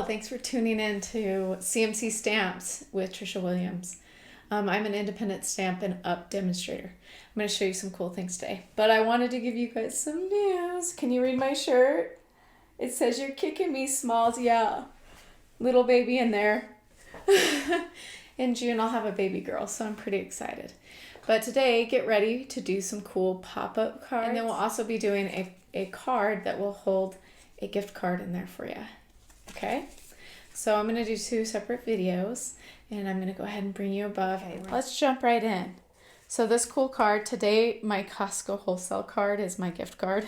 Thanks for tuning in to CMC Stamps with Trisha Williams. I'm an independent Stampin' Up demonstrator. I'm going to show you some cool things today. But I wanted to give you guys some news. Can you read my shirt? It says, "You're kicking me, Smalls." Yeah. Little baby in there. In June, I'll have a baby girl, so I'm pretty excited. But today, get ready to do some cool pop-up cards. And then we'll also be doing a card that will hold a gift card in there for you. Okay? So I'm going to do 2 separate videos, and I'm going to go ahead and bring you above. Okay, let's jump right in. So this cool card, today my Costco wholesale card is my gift card.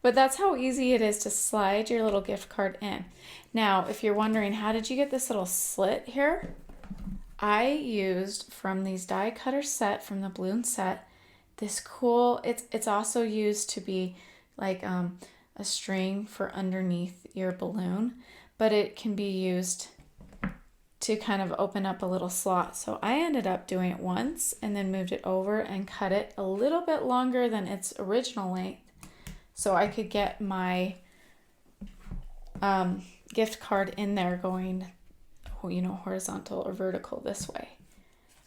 But that's how easy it is to slide your little gift card in. Now, if you're wondering, how did you get this little slit here? I used from these die cutter set from the balloon set, this cool, it's also used to be like a string for underneath your balloon, but it can be used to kind of open up a little slot. So I ended up doing it once and then moved it over and cut it a little bit longer than its original length so I could get my gift card in there going, you know, horizontal or vertical this way.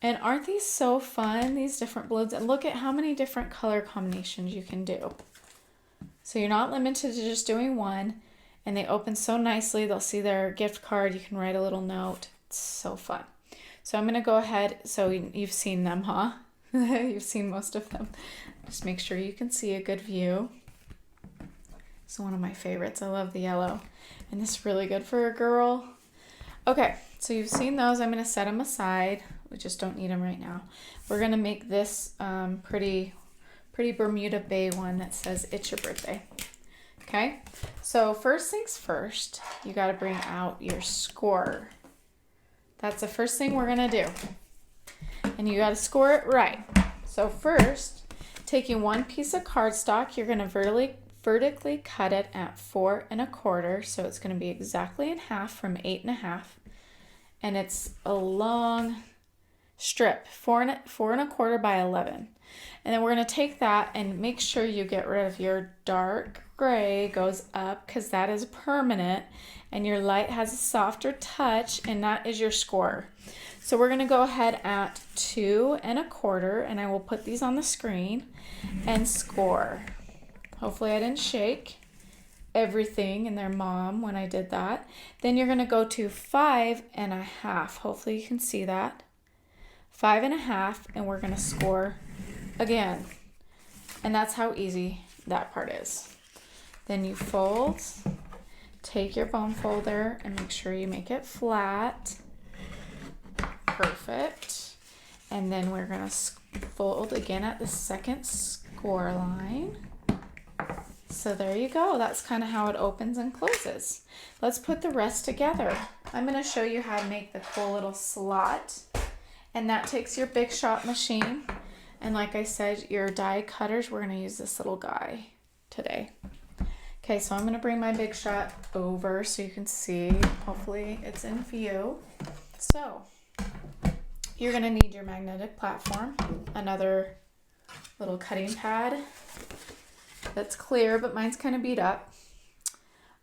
And aren't these so fun, these different balloons? And look at how many different color combinations you can do. So you're not limited to just doing one, and they open so nicely. They'll see their gift card. You can write a little note. It's so fun. So I'm going to go ahead. So you've seen them, huh? You've seen most of them. Just make sure you can see a good view. It's one of my favorites. I love the yellow. And this is really good for a girl. Okay, so you've seen those. I'm going to set them aside. We just don't need them right now. We're going to make this pretty Bermuda Bay one that says, "It's your birthday." Okay, so first things first, you got to bring out your score. That's the first thing we're going to do. And you got to score it right. So first, taking one piece of cardstock, you're going to vertically cut it at 4 1/4. So it's going to be exactly in half from 8 1/2. And it's a long strip, 4 1/4 by 11. And then we're going to take that and make sure you get rid of your dark gray goes up because that is permanent, and your light has a softer touch, and that is your score. So we're going to go ahead at 2 1/4, and I will put these on the screen and score. Hopefully I didn't shake everything in their mom when I did that. Then you're going to go to 5 1/2. Hopefully you can see that. 5 1/2, and we're going to score again. And that's how easy that part is. Then you fold, take your bone folder and make sure you make it flat. Perfect. And then we're going to fold again at the second score line. So there you go. That's kind of how it opens and closes. Let's put the rest together. I'm going to show you how to make the cool little slot. And that takes your Big Shot machine. And like I said, your die cutters, we're going to use this little guy today. Okay, so I'm going to bring my Big Shot over so you can see. Hopefully it's in view. So you're going to need your magnetic platform, another little cutting pad that's clear, but mine's kind of beat up.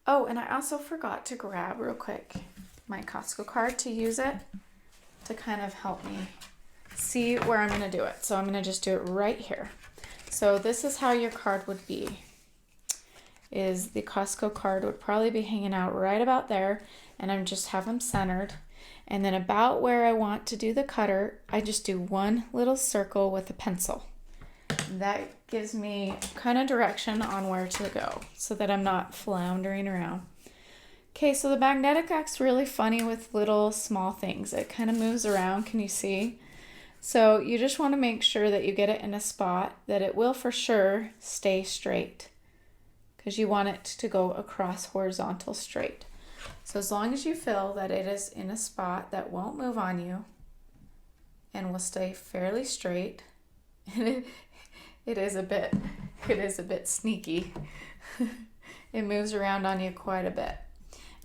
Oh, and I also forgot to grab real quick my Costco card to use it to kind of help me see where I'm going to do it. So I'm going to just do it right here. So this is how your card would be. Is the Costco card would probably be hanging out right about there, and I'm just have them centered. And then about where I want to do the cutter, I just do one little circle with a pencil. That gives me kind of direction on where to go so that I'm not floundering around. Okay, so the magnetic acts really funny with little small things. It kind of moves around, can you see? So you just want to make sure that you get it in a spot that it will for sure stay straight, because you want it to go across horizontal straight. So as long as you feel that it is in a spot that won't move on you and will stay fairly straight, it is a bit sneaky. It moves around on you quite a bit.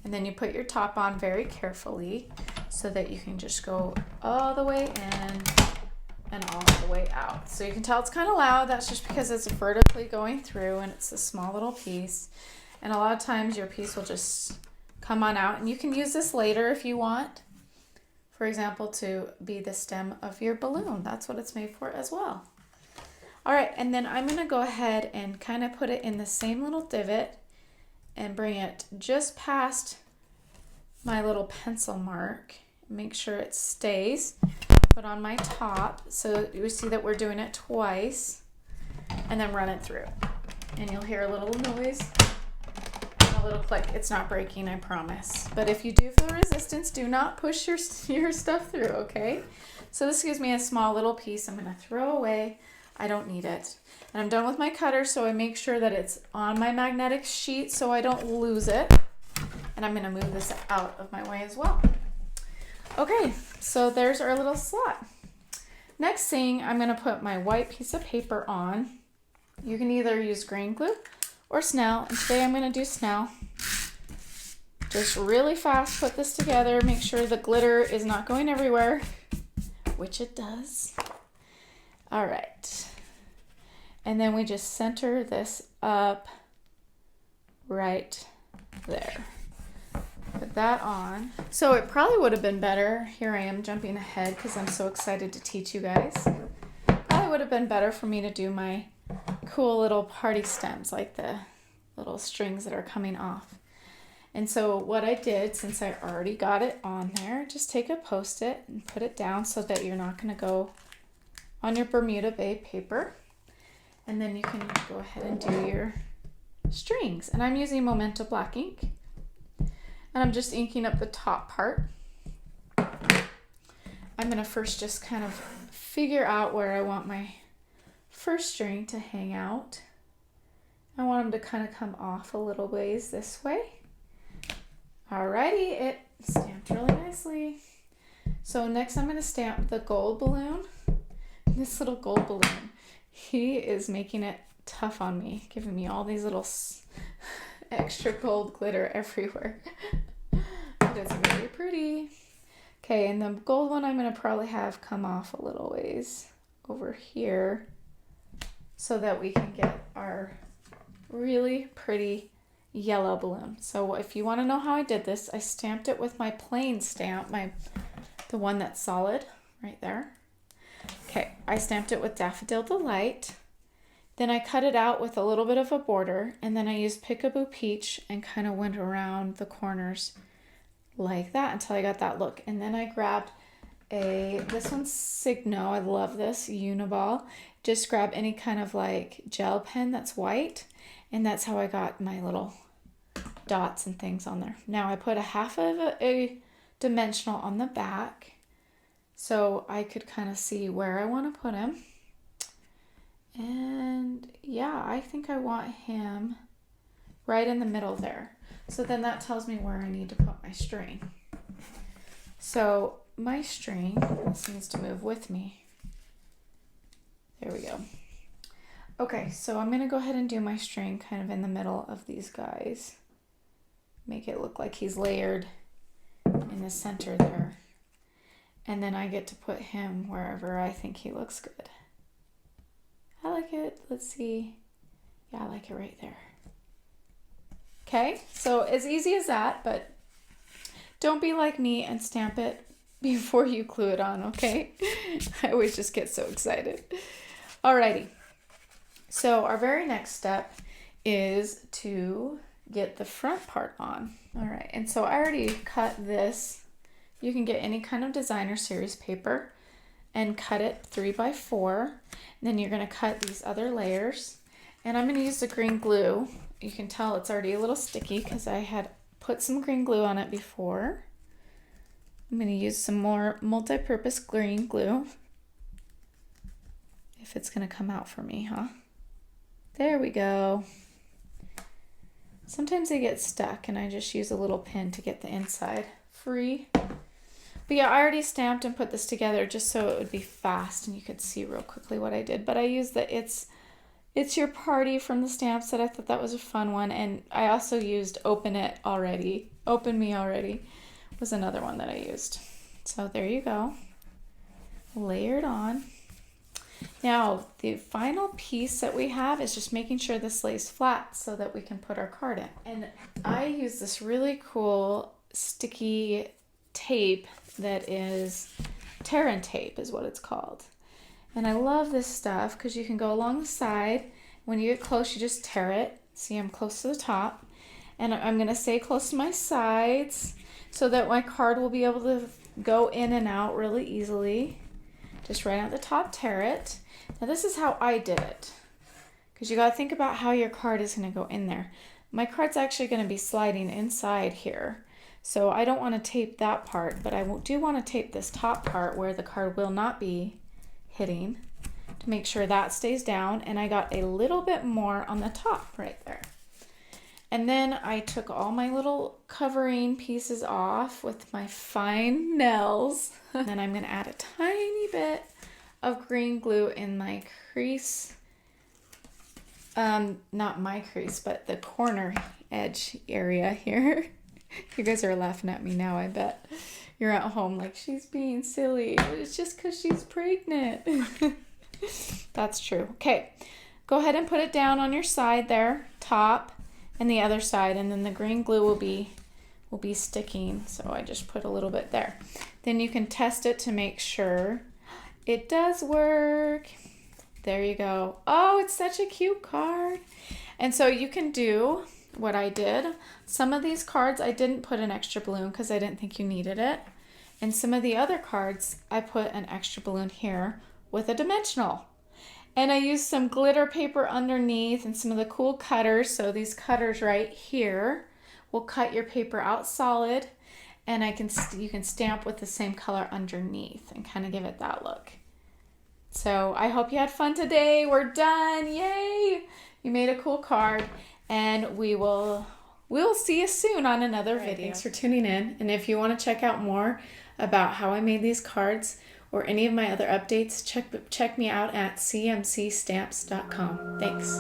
And then you put your top on very carefully so that you can just go all the way in and all the way out. So you can tell it's kind of loud. That's just because it's vertically going through and it's a small little piece. And a lot of times your piece will just come on out. And you can use this later if you want. For example, to be the stem of your balloon. That's what it's made for as well. All right, and then I'm gonna go ahead and kind of put it in the same little divot and bring it just past my little pencil mark. Make sure it stays put on my top. So you see that we're doing it twice, and then run it through. And you'll hear a little noise and a little click. It's not breaking, I promise. But if you do feel resistance, do not push your stuff through, okay? So this gives me a small little piece I'm gonna throw away. I don't need it. And I'm done with my cutter, so I make sure that it's on my magnetic sheet so I don't lose it. And I'm gonna move this out of my way as well. Okay, so there's our little slot. Next thing, I'm gonna put my white piece of paper on. You can either use green glue or Snell, and today I'm gonna do Snell. Just really fast put this together, make sure the glitter is not going everywhere, which it does. All right, and then we just center this up right there. Put that on. So it probably would have been better, here I am jumping ahead because I'm so excited to teach you guys. Probably would have been better for me to do my cool little party stems, like the little strings that are coming off. And so what I did, since I already got it on there, just take a Post-it and put it down so that you're not gonna go on your Bermuda Bay paper. And then you can go ahead and do your strings. And I'm using Memento black ink. And I'm just inking up the top part. I'm gonna first just kind of figure out where I want my first string to hang out. I want them to kind of come off a little ways this way. Alrighty, it stamped really nicely. So next I'm gonna stamp the gold balloon. This little gold balloon, he is making it tough on me, giving me all these little extra gold glitter everywhere. But it's very pretty. Okay, and the gold one I'm gonna probably have come off a little ways over here so that we can get our really pretty yellow balloon. So if you want to know how I did this, I stamped it with my plain stamp, the one that's solid right there. Okay, I stamped it with Daffodil Delight. Then I cut it out with a little bit of a border, and then I used Peekaboo Peach and kind of went around the corners like that until I got that look. And then I grabbed this one's Signo, I love this, Uniball. Just grab any kind of like gel pen that's white, and that's how I got my little dots and things on there. Now I put a half of a dimensional on the back so I could kind of see where I want to put him. And yeah, I think I want him right in the middle there. So then that tells me where I need to put my string. So my string, this needs to move with me. There we go. Okay, so I'm gonna go ahead and do my string kind of in the middle of these guys. Make it look like he's layered in the center there. And then I get to put him wherever I think he looks good. I like it, let's see. Yeah, I like it right there. Okay, so as easy as that, but don't be like me and stamp it before you glue it on, okay? I always just get so excited. Alrighty, so our very next step is to get the front part on. All right, and so I already cut this. You can get any kind of designer series paper and cut it 3x4. And then you're gonna cut these other layers. And I'm gonna use the green glue. You can tell it's already a little sticky because I had put some green glue on it before. I'm gonna use some more multi-purpose green glue. If it's gonna come out for me, huh? There we go. Sometimes they get stuck and I just use a little pin to get the inside free. But yeah, I already stamped and put this together just so it would be fast and you could see real quickly what I did. But I used the It's Your Party from the stamp set. I thought that was a fun one. And I also used Open Me Already was another one that I used. So there you go. Layered on. Now, the final piece that we have is just making sure this lays flat so that we can put our card in. And I use this really cool sticky tape that is tear-in tape is what it's called. And I love this stuff because you can go along the side. When you get close, you just tear it. See, I'm close to the top. And I'm going to stay close to my sides so that my card will be able to go in and out really easily. Just right at the top, tear it. Now this is how I did it, because you got to think about how your card is going to go in there. My card's actually going to be sliding inside here, so I don't want to tape that part, but I do want to tape this top part where the card will not be hitting to make sure that stays down. And I got a little bit more on the top right there. And then I took all my little covering pieces off with my fine nails. Then I'm going to add a tiny bit of green glue in my crease. Not my crease, but the corner edge area here. You guys are laughing at me now, I bet. You're at home like, she's being silly. It's just because she's pregnant. That's true. Okay, go ahead and put it down on your side there, top, and the other side, and then the green glue will be sticking. So I just put a little bit there. Then you can test it to make sure it does work. There you go. Oh, it's such a cute card. And so you can do what I did. Some of these cards I didn't put an extra balloon because I didn't think you needed it. And some of the other cards I put an extra balloon here with a dimensional. And I used some glitter paper underneath and some of the cool cutters. So these cutters right here will cut your paper out solid, and you can stamp with the same color underneath and kind of give it that look. So I hope you had fun today. We're done. Yay! You made a cool card, and we'll see you soon on another video. Thanks for tuning in. And if you want to check out more about how I made these cards or any of my other updates, check me out at cmcstamps.com. Thanks.